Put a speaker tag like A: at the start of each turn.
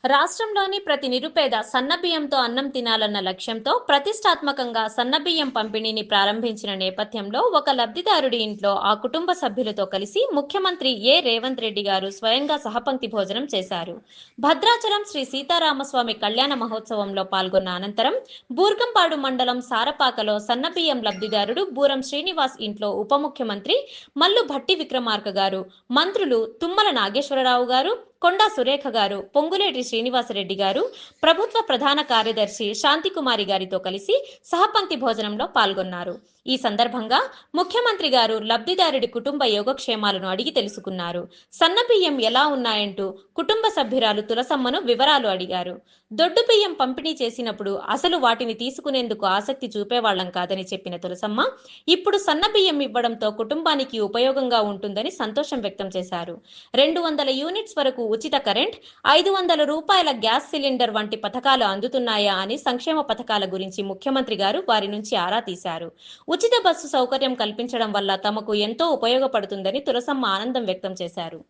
A: రాష్ట్రంలోని ప్రతి నిరుపేద సన్నబియ్యంతో అన్నం తినాలన్న లక్ష్యంతో ప్రతిష్టాత్మకంగా సన్నబియ్యం పంపిణీని ప్రారంభించిన నేపథ్యంలో ఒక లబ్ధిదారుడి ఇంట్లో ఆ కుటుంబ సభ్యులతో కలిసి ముఖ్యమంత్రి రేవంత్ రెడ్డి గారు స్వయంగా సహపంక్తి భోజనం చేశారు. భద్రాచలం శ్రీ సీతారామస్వామి కళ్యాణ మహోత్సవంలో పాల్గొన్న అనంతరం బూర్గంపాడు మండలం సారపాకలో సన్నబియ్యం లబ్ధిదారుడు బూరం శ్రీనివాస్ ఇంట్లో ఉప ముఖ్యమంత్రి మల్లు భట్టి విక్రమార్క గారు, మంత్రులు తుమ్మల నాగేశ్వరరావు గారు, కొండా సురేఖ గారు, పొంగులేటి శ్రీనివాసరెడ్డి గారు, ప్రభుత్వ ప్రధాన కార్యదర్శి శాంతికుమారి గారితో కలిసి సహపంక్తి భోజనంలో పాల్గొన్నారు. ఈ సందర్భంగా ముఖ్యమంత్రి గారు లబ్ధిదారుడి కుటుంబ యోగక్షేమాలను అడిగి తెలుసుకున్నారు. సన్నబియ్యం ఎలా ఉన్నాయంటూ కుటుంబ సభ్యురాలు తులసమ్మను వివరాలు అడిగారు. దొడ్డు బియ్యం పంపిణీ చేసినప్పుడు అసలు వాటిని తీసుకునేందుకు ఆసక్తి చూపేవాళ్లం కాదని చెప్పిన తులసమ్మ, ఇప్పుడు సన్నబియ్యం ఇవ్వడంతో కుటుంబానికి ఉపయోగంగా ఉంటుందని సంతోషం వ్యక్తం చేశారు. 200 యూనిట్స్ వరకు ఉచిత కరెంట్, 500 రూపాయల గ్యాస్ సిలిండర్ వంటి పథకాలు అందుతున్నాయా అని సంక్షేమ పథకాల గురించి ముఖ్యమంత్రి గారు వారి నుంచి ఆరా తీశారు. ఉచిత బస్సు సౌకర్యం కల్పించడం వల్ల తమకు ఎంతో ఉపయోగపడుతుందని తులసమ్మ ఆనందం వ్యక్తం చేశారు.